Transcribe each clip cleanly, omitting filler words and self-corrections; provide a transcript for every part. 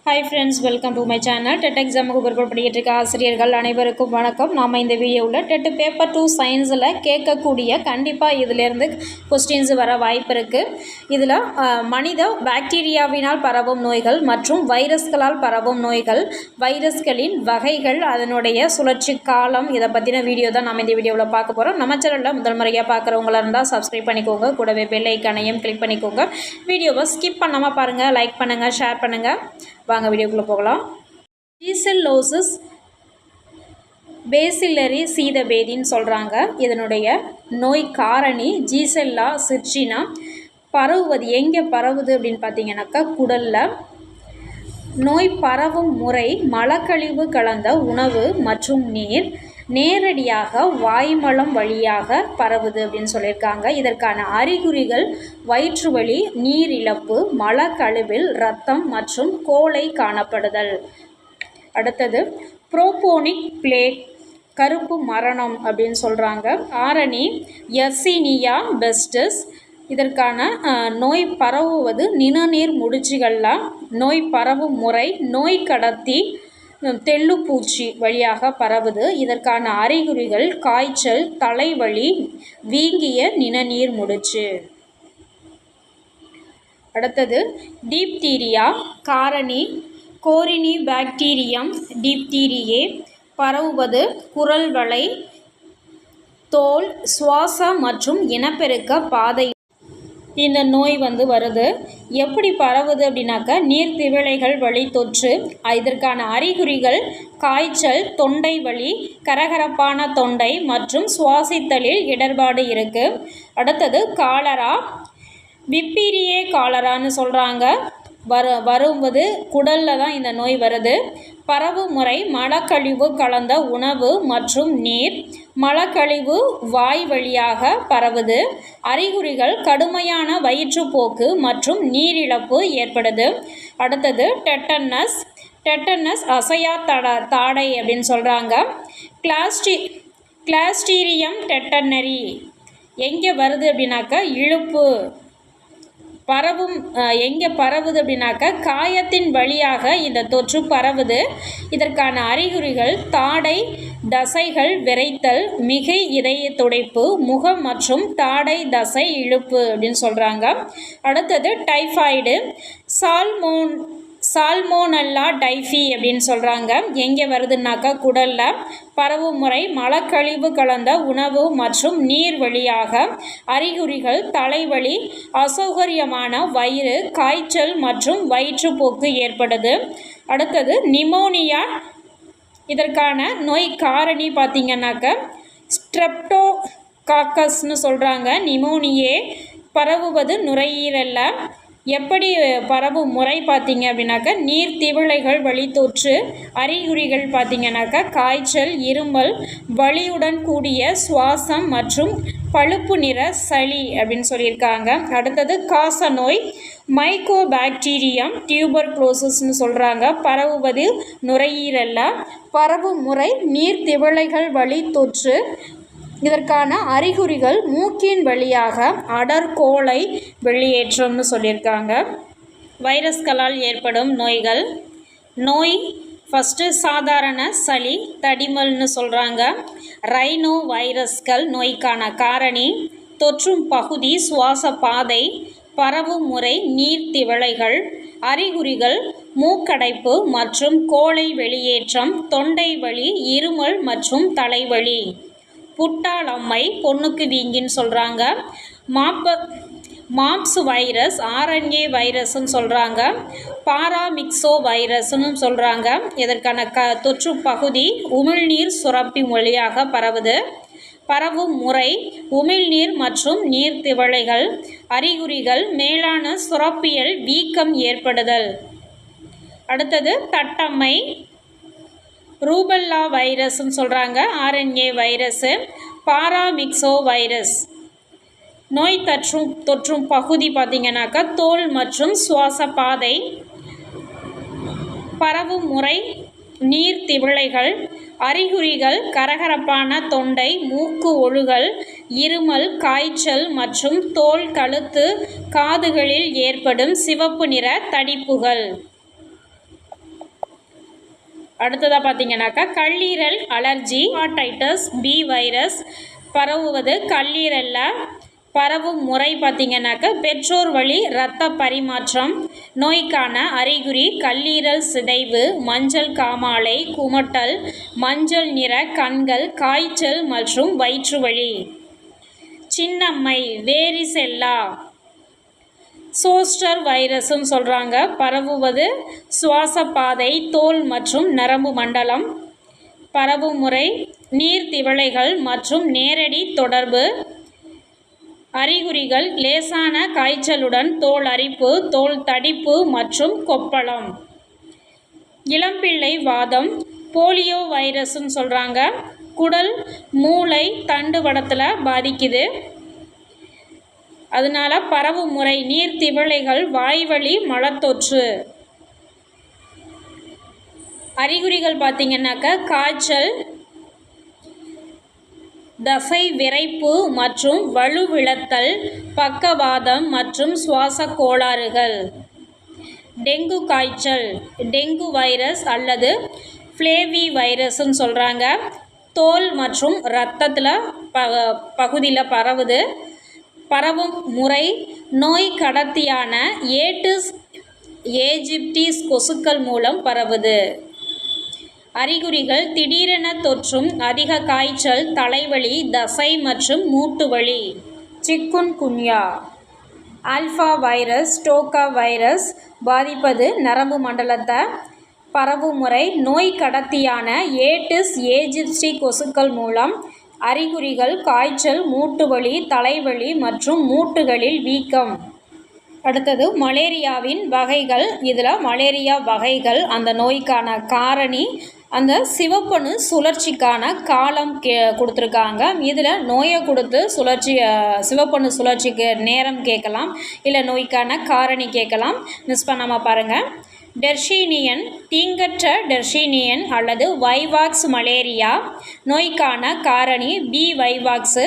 Hi friends, welcome to my channel. TET exam க்கு prepare பண்ணிட்டு இருக்க ஆசிரியர்கள் அனைவருக்கும் வணக்கம். நாம இந்த வீடியோவில் TET பேப்பர் 2 சயின்ஸில் கேட்கக்கூடிய கண்டிப்பாக இதிலிருந்து கொஸ்டின்ஸ் வர வாய்ப்பு இருக்குது. இதில் மனித பாக்டீரியாவினால் பரவும் நோய்கள் மற்றும் வைரஸ்களால் பரவும் நோய்கள், வைரஸ்களின் வகைகள், அதனுடைய சுழற்சி காலம், இதை பற்றின வீடியோ தான் நம்ம இந்த வீடியோவில் பார்க்க போகிறோம். நம்ம சேனலில் முதல் முறையாக பார்க்குறவங்களா இருந்தால் சப்ஸ்கிரைப் பண்ணிக்கோங்க, கூடவே பெல் ஐக்கானையும் கிளிக் பண்ணிக்கோங்க. வீடியோவை ஸ்கிப் பண்ணாமல் பாருங்கள், லைக் பண்ணுங்கள், ஷேர் பண்ணுங்கள். வாங்க வீடியோக்குள்ளே போகலாம். ஜீசெல்லோசிஸ் பேசிலரி சீதபேதின்னு சொல்கிறாங்க. இதனுடைய நோய் காரணி ஜீசெல்லா சிர்ச்சினா. பரவுவது எங்கே பரவுது அப்படின்னு பார்த்தீங்கன்னாக்கா குடலில். நோய் பரவும் முறை மலக்கழிவு கலந்த உணவு மற்றும் நீர் நேரடியாக வாய்மலம் வழியாக பரவுது அப்படின்னு சொல்லியிருக்காங்க. இதற்கான அறிகுறிகள் வயிற்று வலி, நீரிழப்பு, மலக்கழிவில் இரத்தம் மற்றும் கோழை காணப்படுதல். அடுத்தது ப்ரோபோனிக் பிளேக், கருப்பு மரணம் அப்படின்னு சொல்கிறாங்க. ஆரணி யர்சீனியா பெஸ்டிஸ். இதற்கான நோய் பரவுவது நிணநீர் முடிச்சுகளில். நோய் பரவும் முறை நோய் கடத்தி தெள்ளுப்பூச்சி வழியாக பரவுது. இதற்கான அறிகுறிகள் காய்ச்சல், தலைவலி, வீங்கிய நிணநீர் முடிச்சு. அடுத்தது டிப்தீரியா காரணி கோரினி பாக்டீரியம் டிப்தீரியே. பரவுவது குரல் வளை, தோல், சுவாச மற்றும் இனப்பெருக்க பாதை. இந்த நோய் வருது. எப்படி பரவுது அப்படின்னாக்கா நீர்த்திவளைகள் வழி தொற்று. இதற்கான அறிகுறிகள் காய்ச்சல், தொண்டை வலி, கரகரப்பான தொண்டை மற்றும் சுவாசித்தலில் இடர்பாடு இருக்குது. அடுத்தது காலரா, விப்பீரியே காலரான்னு சொல்கிறாங்க. வருவது குடலில் தான் இந்த நோய் வருது. பரவு முறை மலக்கழிவு கலந்த உணவு மற்றும் நீர். மலக்கழிவு வாய் வழியாக பரவுது. அறிகுறிகள் கடுமையான வயிற்றுப்போக்கு மற்றும் நீரிழப்பு ஏற்படுது. அடுத்தது டெட்டனஸ். டெட்டனஸ் அசையா தாடை அப்படின்னு சொல்கிறாங்க. கிளாஸ்டீரியம் டெட்டனரி எங்கே வருது அப்படின்னாக்கா இழுப்பு. எங்கே பரவுது அப்படின்னாக்கா காயத்தின் வழியாக இந்த தொற்று பரவுது. இதற்கான அறிகுறிகள் தாடை தசைகள் விரைத்தல், மிகை இதய துடைப்பு, முகம் மற்றும் தாடை தசை இழுப்பு அப்படின்னு சொல்கிறாங்க. அடுத்தது டைஃபாய்டு சால்மோனல்லா டைஃபி அப்படின்னு சொல்கிறாங்க. எங்கே வருதுன்னாக்கா குடலில். பரவும் முறை மலக்கழிவு கலந்த உணவு மற்றும் நீர் வழியாக. அறிகுறிகள் தலைவலி, அசௌகரியமான வயிறு, காய்ச்சல் மற்றும் வயிற்றுப்போக்கு ஏற்படுது. அடுத்தது நிமோனியா. இதற்கான நோய் காரணி பார்த்திங்கன்னாக்கா ஸ்ட்ரெப்டோகாக்கஸ்னு சொல்கிறாங்க. நிமோனியே. பரவுவது நுரையீரலில். எப்படி பரவும் முறை பார்த்திங்க அப்படின்னாக்கா நீர்த்திவளைகள் வழி தொற்று. அறிகுறிகள் பார்த்திங்கனாக்கா காய்ச்சல், இருமல், வலியுடன் கூடிய சுவாசம் மற்றும் பழுப்பு நிற சளி அப்படின்னு சொல்லியிருக்காங்க. அடுத்தது காச நோய் மைக்கோபாக்டீரியம் டியூபர்குலோசிஸ்னு சொல்கிறாங்க. பரவுவது நுரையீரலில். பரவும் முறை நீர்த்திவளைகள் வழி தொற்று. இதற்கான அறிகுறிகள் மூக்கின் வழியாக அடர்கோழை வெளியேற்றம்னு சொல்லியிருக்காங்க. வைரஸ்களால் ஏற்படும் நோய்கள். நோய் ஃபஸ்ட்டு சாதாரண சளி, தடிமல்னு சொல்கிறாங்க. ரைனோ வைரஸ்கள் நோய்க்கான காரணி. தொற்றும் பகுதி சுவாச பாதை. பரவும் முறை நீர்த்திவளைகள். அறிகுறிகள் மூக்கடைப்பு மற்றும் கோழை வெளியேற்றம், தொண்டை வலி, இருமல் மற்றும் தலைவலி. புட்டால் அம்மை, பொண்ணுக்கு வீங்கின்னு சொல்கிறாங்க. மாப்ஸ் வைரஸ் ஆர்என்ஏ வைரஸ்ன்னு சொல்கிறாங்க. பாராமிக்சோ வைரஸ்ன்னு சொல்கிறாங்க. இதற்கான தொற்று பகுதி உமிழ்நீர் சுரப்பி வழியாக பரவுது. பரவும் முறை உமிழ்நீர் மற்றும் நீர்த்திவளைகள். அறிகுறிகள் மேலான சுரப்பியல் வீக்கம் ஏற்படுதல். அடுத்தது தட்டம்மை ரூபல்லா வைரஸ்ன்னு சொல்கிறாங்க. RNA virus. பாராமிக்சோ வைரஸ் நோய் தொற்றும் பகுதி பார்த்திங்கனாக்கா தோல் மற்றும் சுவாச பாதை. பரவும் முறை நீர்த்திவளைகள். அறிகுறிகள் கரகரப்பான தொண்டை, மூக்கு ஒழுகல், இருமல், காய்ச்சல் மற்றும் தோல், கழுத்து, காதுகளில் ஏற்படும் சிவப்பு நிற தடிப்புகள். அடுத்ததாக பார்த்தீங்கன்னாக்கா கல்லீரல் அலர்ஜி, ஹெப்பாடைட்டிஸ் பி வைரஸ் பரவுவது கல்லீரலில் பரவும் முறை பார்த்திங்கனாக்கா பெற்றோர் வழி இரத்த பரிமாற்றம். நோய்க்கான அறிகுறி கல்லீரல் சிதைவு, மஞ்சள் காமாலை, குமட்டல், மஞ்சள் நிற கண்கள், காய்ச்சல் மற்றும் வயிற்றுவலி. சின்னம்மை, வேரிசெல்லா, சோஸ்டர் வைரஸ்ன்னு சொல்கிறாங்க. பரவுவது சுவாசப்பாதை, தோல் மற்றும் நரம்பு மண்டலம். பரவும் முறை நீர்த்திவளைகள் மற்றும் நேரடி தொடர்பு. அறிகுறிகள் லேசான காய்ச்சலுடன் தோல் அரிப்பு, தோல் தடிப்பு மற்றும் கொப்பளம். இளம்பிள்ளை வாதம், போலியோ வைரஸ்ன்னு சொல்கிறாங்க. குடல், மூளை, தண்டுவடத்தில் பாதிக்குது. அதனால பரவும் முறை நீர்த்திவளைகள், வாய்வழி மலத்தொற்று. அறிகுறிகள் பார்த்திங்கன்னாக்கா காய்ச்சல், தசை விரைப்பு மற்றும் வலுவிழத்தல், பக்கவாதம் மற்றும் சுவாச கோளாறுகள். டெங்கு காய்ச்சல், டெங்கு வைரஸ் அல்லது ஃப்ளேவி வைரஸ்ன்னு சொல்கிறாங்க. தோல் மற்றும் இரத்தத்தில் பகுதியில் பரவுது. பரவும் முறை நோய் கடத்தியான ஏடிஸ் ஏஜிப்டிஸ் கொசுக்கள் மூலம் பரவுது. அறிகுறிகள் திடீரென தொற்றும் அதிக காய்ச்சல், தலைவலி, தசை மற்றும் மூட்டு வலி. சிக்குன்குன்யா, ஆல்ஃபா வைரஸ், டோக்கா வைரஸ் பாதிப்பது நரம்பு மண்டலத்தை. பரவும் முறை நோய் கடத்தியான ஏடிஸ் ஏஜிப்டி கொசுக்கள் மூலம். அறிகுறிகள் காய்ச்சல், மூட்டு வலி, தலைவலி மற்றும் மூட்டுகளில் வீக்கம். அடுத்தது மலேரியாவின் வகைகள். இதில் மலேரியா வகைகள், அந்த நோய்க்கான காரணி, அந்த சிவப்பணு சுழற்சிக்கான காலம் கொடுத்துருக்காங்க. இதில் நோயை கொடுத்து சிவப்பணு சுழற்சிக்கு நேரம் கேட்கலாம், இல்லை நோய்க்கான காரணி கேட்கலாம். மிஸ் பண்ணாமல் பாருங்கள். டெர்ஷீனியன், தீங்கற்ற டெர்ஷீனியன் அல்லது வைவாக்ஸ் மலேரியா. நோய்க்கான காரணி பி வைவாக்ஸு.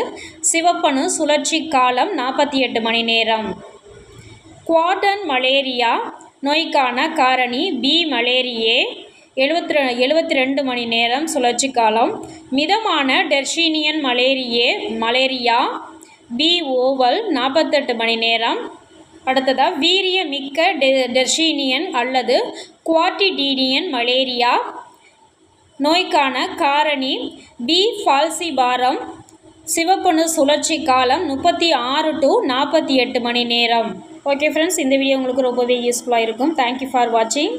சிவப்பணு சுழற்சி காலம் 48 மணி நேரம். குவார்டன் மலேரியா. நோய்க்கான காரணி பி மலேரியே. 72 மணி நேரம் சுழற்சி காலம். மிதமான டெர்ஷீனியன் மலேரியா பி ஓவல் 48 மணி நேரம். அடுத்ததாக வீரிய மிக்க டெர்ஷீனியன் அல்லது குவார்டிடீனியன் மலேரியா. நோய்க்கான காரணி பி ஃபால்சிபாரம். சிவப்பணு சுழற்சி காலம் 36 to 48 மணி நேரம். ஓகே ஃப்ரெண்ட்ஸ், இந்த வீடியோ உங்களுக்கு ரொம்பவே யூஸ்ஃபுல்லாக இருக்கும். தேங்க்யூ ஃபார் வாட்சிங்.